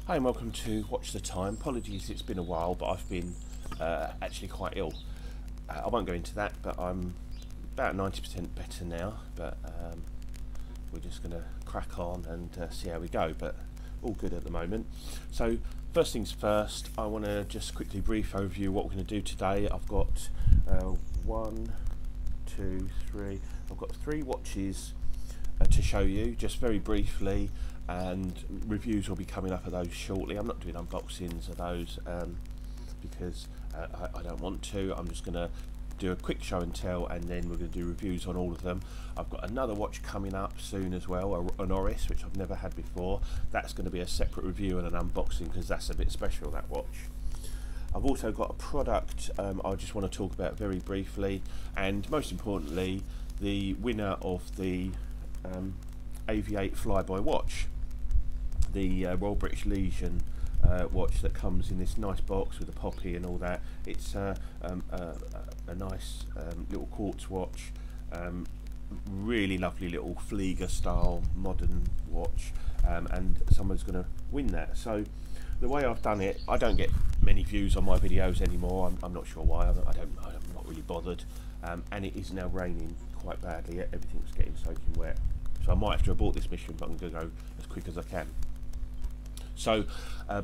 Hi and welcome to Watch the Time. Apologies, it's been a while, but I've been actually quite ill. I won't go into that, but I'm about 90% better now. But we're just going to crack on and see how we go. But all good at the moment. So first things first, I want to just quickly brief overview what we're going to do today. I've got one, two, three. I've got three watches to show you, just very briefly. And reviews will be coming up of those shortly. I'm not doing unboxings of those because I don't want to. I'm just going to do a quick show and tell, and then we're going to do reviews on all of them. I've got another watch coming up soon as well, an Oris, which I've never had before. That's going to be a separate review and an unboxing because that's a bit special, that watch. I've also got a product I just want to talk about very briefly, and most importantly, the winner of the AVI-8 Flyboy watch, the Royal British Legion watch that comes in this nice box with a poppy and all that. It's a nice little quartz watch, really lovely little Flieger style modern watch, and someone's going to win that. So the way I've done it, I don't get many views on my videos anymore. I'm not sure why. I'm not really bothered, and it is now raining quite badly. Everything's getting soaking wet. So I might have to abort this mission, but I'm going to go as quick as I can. So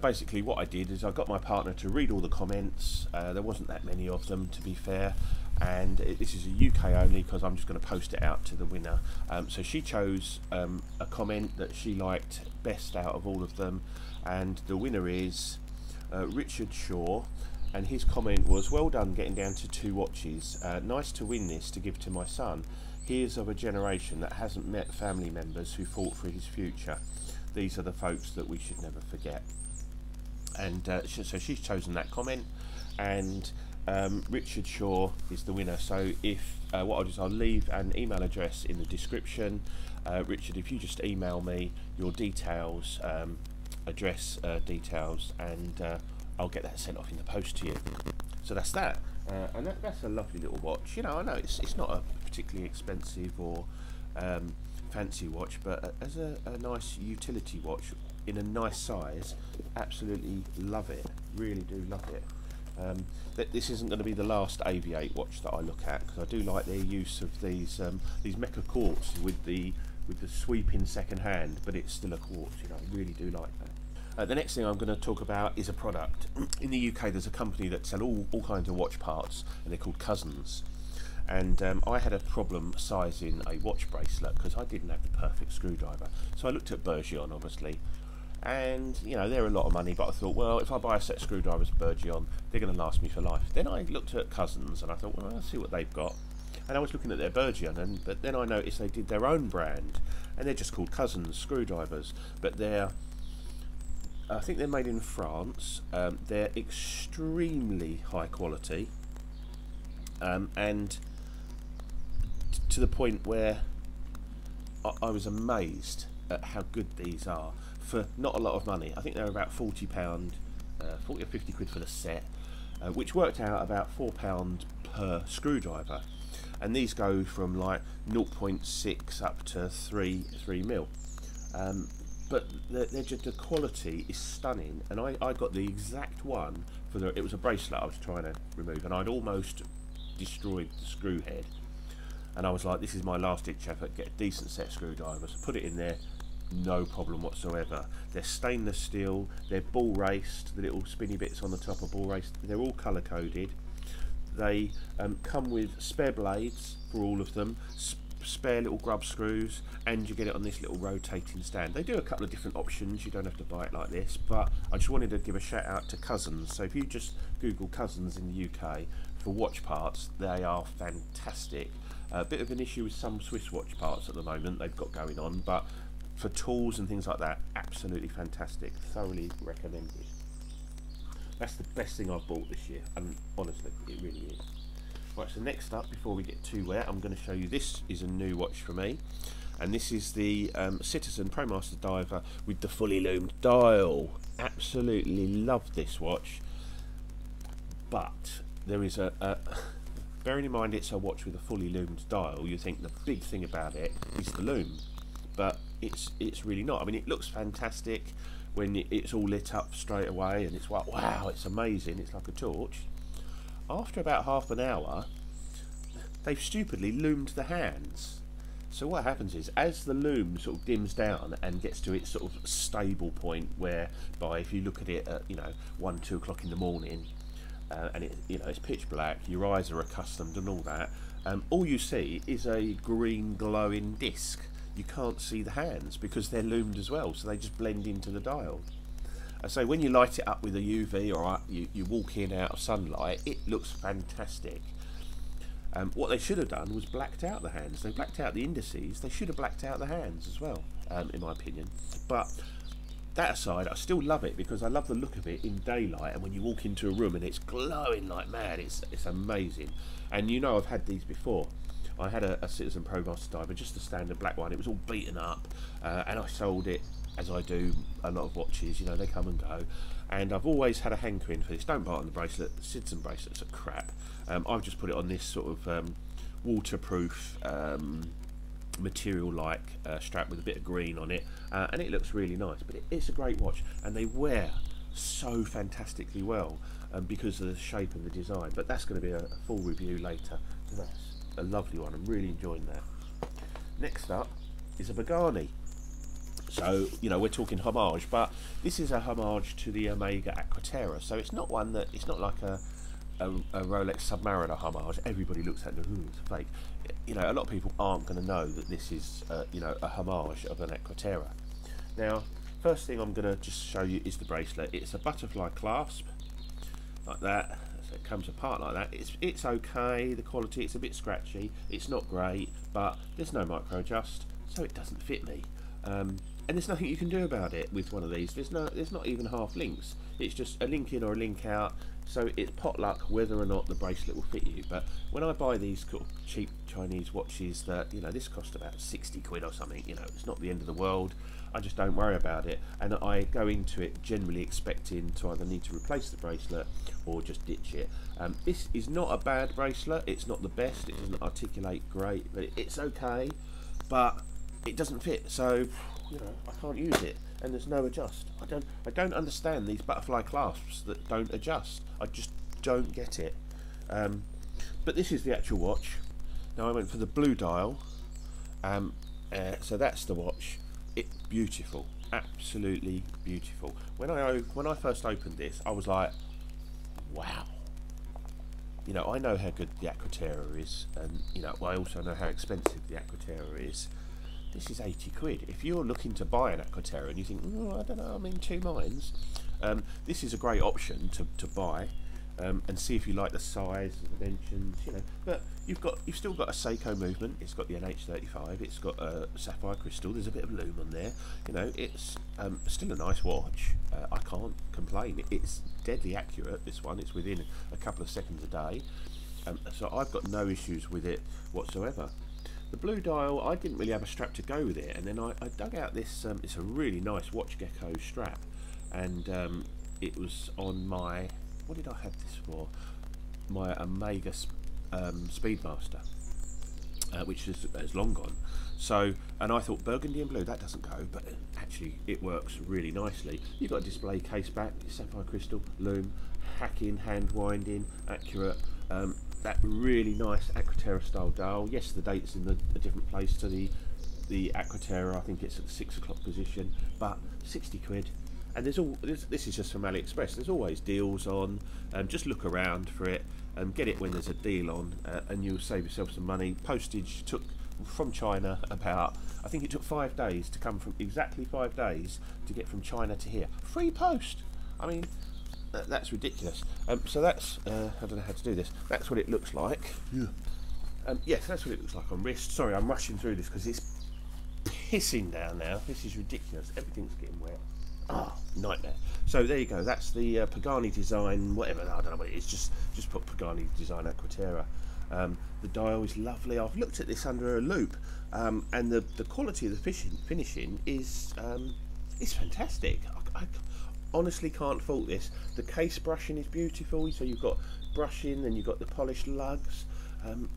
basically what I did is I got my partner to read all the comments. There wasn't that many of them, to be fair, and this is a UK only because I'm just going to post it out to the winner. So she chose a comment that she liked best out of all of them, and the winner is Richard Shaw, and his comment was, "Well done getting down to 2 watches. Nice to win this to give to my son. He is of a generation that hasn't met family members who fought for his future. These are the folks that we should never forget." And so she's chosen that comment, and Richard Shaw is the winner. So if what I'll do is I'll leave an email address in the description. Richard, if you just email me your details, address details, and I'll get that sent off in the post to you. So that's that. And that's a lovely little watch. You know, I know it's not a particularly expensive or fancy watch, but as a nice utility watch in a nice size, absolutely love it. Really do love it. This isn't going to be the last AVI-8 watch that I look at, because I do like their use of these mecha quartz with the sweeping second hand, but it's still a quartz. You know, I really do like that. The next thing I'm going to talk about is a product. In the UK there's a company that sell all kinds of watch parts, and they're called Cousins. And I had a problem sizing a watch bracelet because I didn't have the perfect screwdriver. So I looked at Bergeon, obviously, and you know, they're a lot of money, but I thought, well, if I buy a set of screwdrivers at Bergeon, they're going to last me for life. Then I looked at Cousins and I thought, well, I'll see what they've got. And I was looking at their Bergeon, but then I noticed they did their own brand, and they're just called Cousins screwdrivers, but I think they're made in France. They're extremely high quality, and to the point where I was amazed at how good these are for not a lot of money. I think they're about £40, 40 or 50 quid for the set, which worked out about £4 per screwdriver, and these go from like 0.6 up to 3 mil. But they're just, the quality is stunning, and I got the exact one for it was a bracelet I was trying to remove, and I'd almost destroyed the screw head, and I was like, this is my last ditch effort, get a decent set of screwdrivers, put it in there, no problem whatsoever. They're stainless steel, they're ball raced, the little spinny bits on the top are ball raced, they're all colour coded. They come with spare blades for all of them, spare little grub screws, and you get it on this little rotating stand. They do a couple of different options, you don't have to buy it like this, but I just wanted to give a shout out to Cousins. So if you just Google Cousins in the UK for watch parts, they are fantastic. A bit of an issue with some Swiss watch parts at the moment they've got going on, but for tools and things like that, absolutely fantastic. Thoroughly recommended. That's the best thing I've bought this year, and honestly, it really is. Right, so next up, before we get too wet, I'm going to show you, this is a new watch for me, and this is the Citizen ProMaster Diver with the fully loomed dial. Absolutely love this watch, but there is bearing in mind it's a watch with a fully loomed dial, you think the big thing about it is the loom, but it's really not. I mean, it looks fantastic when it's all lit up straight away, and it's like, wow, it's amazing, it's like a torch. After about half an hour, they've stupidly loomed the hands. So what happens is, as the loom sort of dims down and gets to its sort of stable point, whereby if you look at it at 1, 2 o'clock in the morning, and it's pitch black, your eyes are accustomed and all that, all you see is a green glowing disc. You can't see the hands because they're loomed as well, so they just blend into the dial. So when you light it up with a UV, or you walk in out of sunlight, it looks fantastic. What they should have done was blacked out the hands. They blacked out the indices. They should have blacked out the hands as well, in my opinion. But that aside, I still love it because I love the look of it in daylight, and when you walk into a room and it's glowing like mad, it's amazing. And I've had these before. I had a Citizen ProMaster diver, just the standard black one. It was all beaten up, and I sold it, as I do a lot of watches. They come and go, and I've always had a hankering for this. Don't buy it on the bracelet. The Citizen bracelets are crap. I've just put it on this sort of waterproof material-like strap with a bit of green on it, and it looks really nice. But it's a great watch, and they wear so fantastically well because of the shape and the design. But that's going to be a full review later. So that's a lovely one. I'm really enjoying that. Next up is a Pagani. So we're talking homage, but this is a homage to the Omega Aquaterra. So it's not one that, it's not like a Rolex Submariner homage. Everybody looks at it, it's fake. A lot of people aren't going to know that this is a homage of an Aquaterra. Now, first thing I'm going to just show you is the bracelet. It's a butterfly clasp like that. So it comes apart like that. It's okay. The quality, it's a bit scratchy. It's not great, but there's no micro adjust, so it doesn't fit me. And there's nothing you can do about it with one of these. There's not even half links. It's just a link in or a link out. So it's pot luck whether or not the bracelet will fit you. But when I buy these cheap Chinese watches that this cost about 60 quid or something, it's not the end of the world. I just don't worry about it, and I go into it generally expecting to either need to replace the bracelet or just ditch it. This is not a bad bracelet. It's not the best. It doesn't articulate great, but it's okay. But it doesn't fit, so I can't use it, and there's no adjust. I don't understand these butterfly clasps that don't adjust. I just don't get it. But this is the actual watch. Now I went for the blue dial, so that's the watch. It's beautiful, absolutely beautiful. When I first opened this, I was like, wow. I know how good the Aquaterra is, and I also know how expensive the Aquaterra is. This is 80 quid. If you're looking to buy an Aquaterra and you think, I don't know, I'm in two minds, this is a great option to buy, and see if you like the size, the dimensions, But you've still got a Seiko movement. It's got the NH35. It's got a sapphire crystal. There's a bit of loom on there. It's still a nice watch. I can't complain. It's deadly accurate. This one. It's within a couple of seconds a day. So I've got no issues with it whatsoever. The blue dial, I didn't really have a strap to go with it, and then I dug out this. It's a really nice Watch Gecko strap, and it was on my. What did I have this for? My Omega Speedmaster, which is long gone. So, and I thought burgundy and blue, that doesn't go, but actually it works really nicely. You've got a display case back, sapphire crystal, loom, hacking, hand winding, accurate. That really nice Aquaterra style dial. Yes, the date's in a different place to the Aquaterra. I think it's at the 6 o'clock position, but 60 quid. And this is just from AliExpress. There's always deals on. Just look around for it and get it when there's a deal on, and you'll save yourself some money. Postage took from China about, I think it took 5 days to come from, exactly 5 days to get from China to here. Free post. I mean, that's ridiculous. So that's I don't know how to do this. That's what it looks like. Yes, that's what it looks like on wrist. Sorry, I'm rushing through this because it's pissing down now. This is ridiculous. Everything's getting wet. Nightmare. So there you go. That's the Pagani design, whatever. I don't know what it is. Just put Pagani design Aquaterra. The dial is lovely. I've looked at this under a loop, and the quality of the finishing is fantastic. I honestly can't fault this. The case brushing is beautiful. So you've got brushing, and you've got the polished lugs.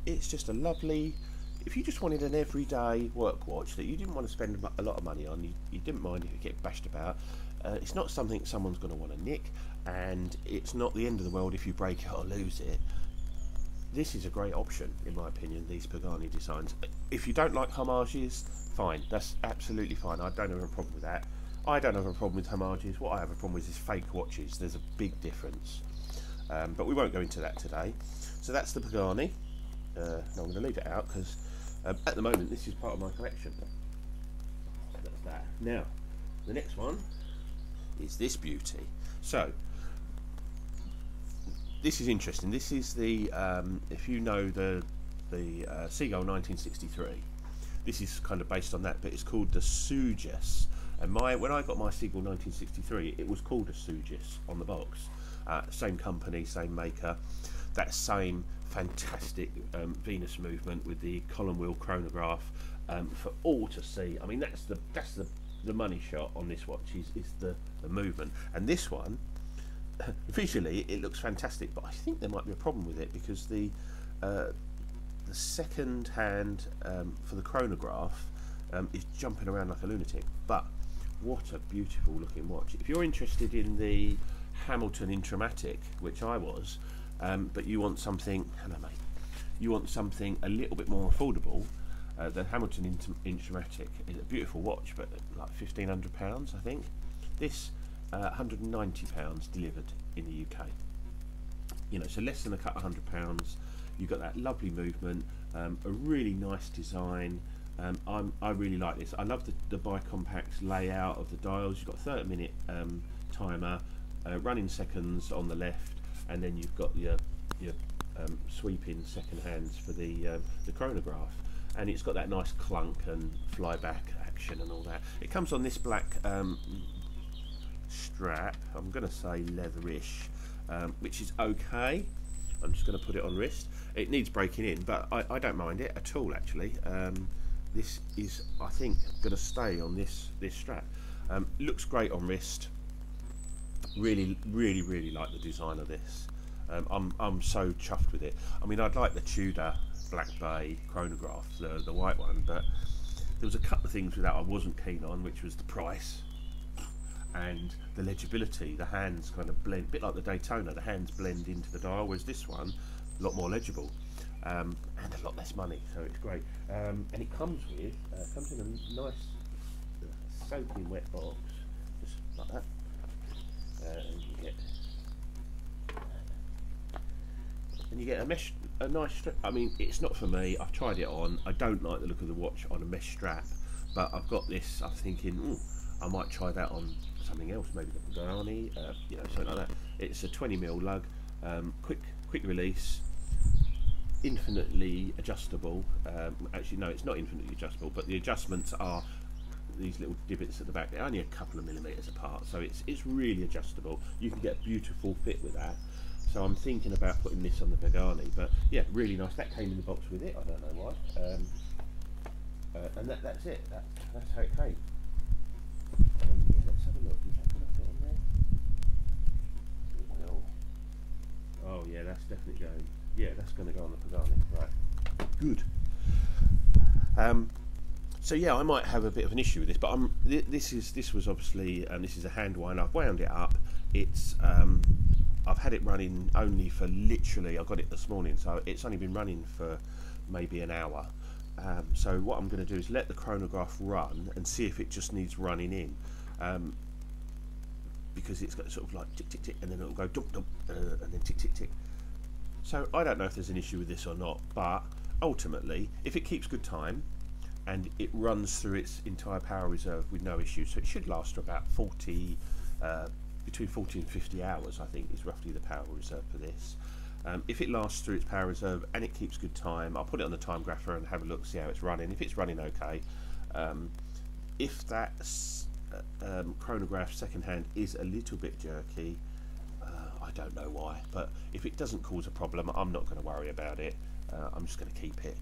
It's just a lovely. If you just wanted an everyday work watch that you didn't want to spend a lot of money on, you didn't mind if you get bashed about, it's not something someone's going to want to nick, and it's not the end of the world if you break it or lose it. This is a great option, in my opinion, these Pagani designs. If you don't like homages, fine, that's absolutely fine. I don't have a problem with that. I don't have a problem with homages. What I have a problem with is fake watches. There's a big difference. But we won't go into that today. So that's the Pagani. No, I'm going to leave it out because at the moment this is part of my collection. That's that. Now, the next one is this beauty. So, this is interesting. This is the, if you know the Seagull 1963, this is kind of based on that, but it's called the Sugess. And when I got my Seagull 1963, it was called a Sugess on the box. Same company, same maker. That same fantastic Venus movement with the column wheel chronograph for all to see. I mean, that's the money shot on this watch is the movement. And this one, visually, it looks fantastic, but I think there might be a problem with it because the second hand for the chronograph is jumping around like a lunatic. But what a beautiful looking watch. If you're interested in the Hamilton Intramatic, which I was, but you want something, hello mate, you want something a little bit more affordable, the Hamilton Intramatic is a beautiful watch, but like £1,500 I think. This £190 delivered in the UK. You know, so less than a couple of £100. You've got that lovely movement, a really nice design. I really like this. I love the bicompact layout of the dials. You've got a 30-minute timer, running seconds on the left, and then you've got your sweeping second hands for the chronograph. And it's got that nice clunk and flyback action and all that. It comes on this black strap. I'm going to say leatherish, which is okay. I'm just going to put it on wrist. It needs breaking in, but I don't mind it at all actually. This is, I think, going to stay on this strap. Looks great on wrist. Really like the design of this. I'm so chuffed with it. I mean, I'd like the Tudor Black Bay chronograph, the white one, but there was a couple of things with that I wasn't keen on, which was the price and the legibility. The hands kind of blend, a bit like the Daytona, the hands blend into the dial, whereas this one, a lot more legible, and a lot less money, so it's great. And it comes with, comes in a nice soaking wet box, just like that, and you get a nice strap. I mean, it's not for me. I've tried it on. I don't like the look of the watch on a mesh strap, but I've got this. I'm thinking, I might try that on something else, maybe the Pagani, you know, something like that. It's a 20mm lug, quick release, infinitely adjustable. Actually, no, it's not infinitely adjustable, but the adjustments are these little divots at the back. They're only a couple of millimeters apart, so it's really adjustable. You can get a beautiful fit with that. So I'm thinking about putting this on the Pagani, but yeah, really nice. That came in the box with it. I don't know why. And that's it. That's how it came. Yeah, let's have a look. Is that going to fit on there? It will. Oh yeah, that's definitely going. Yeah, that's going to go on the Pagani. Right. Good. So yeah, I might have a bit of an issue with this, but this was obviously, this is a hand wind. I've wound it up. It's I've had it running only for literally, I got it this morning, so it's only been running for maybe an hour. So what I'm going to do is let the chronograph run and see if it just needs running in, because it's got sort of like tick tick tick, and then it'll go dump dump, and then tick tick tick. So I don't know if there's an issue with this or not, but ultimately, if it keeps good time and it runs through its entire power reserve with no issue, so it should last for about 40. Between 40 and 50 hours, I think, is roughly the power reserve for this. If it lasts through its power reserve and it keeps good time, I'll put it on the time grapher and have a look, see how it's running. If it's running okay, if that chronograph second hand is a little bit jerky, I don't know why, but if it doesn't cause a problem, I'm not going to worry about it. I'm just going to keep it.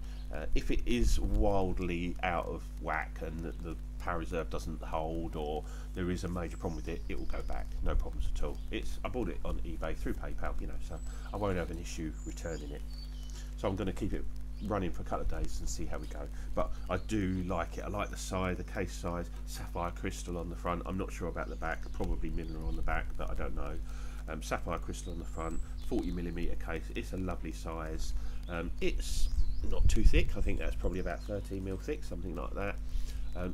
If it is wildly out of whack and the power reserve doesn't hold, or there is a major problem with it, it will go back, no problems at all. I bought it on eBay through PayPal, you know, so I won't have an issue returning it. So I'm going to keep it running for a couple of days and see how we go. But I do like it. I like the size, the case size, sapphire crystal on the front. I'm not sure about the back, probably mineral on the back, but I don't know. Sapphire crystal on the front, 40mm case. It's a lovely size. It's not too thick. I think that's probably about 13mm thick, something like that.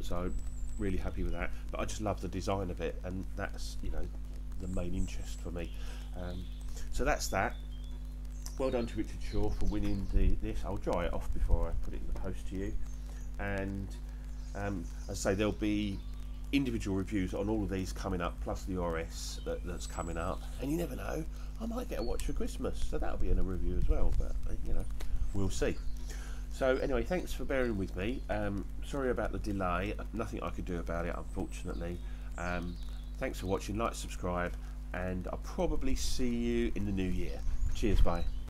So really happy with that. But I just love the design of it, and that's, you know, the main interest for me. So that's that. Well done to Richard Shaw for winning this. I'll dry it off before I put it in the post to you. And as I say, there'll be individual reviews on all of these coming up, plus the RS that's coming up. And you never know, I might get a watch for Christmas, so that'll be in a review as well. But you know, we'll see. So anyway, thanks for bearing with me. Sorry about the delay. Nothing I could do about it, unfortunately. Thanks for watching. Like, subscribe, and I'll probably see you in the new year. Cheers, bye.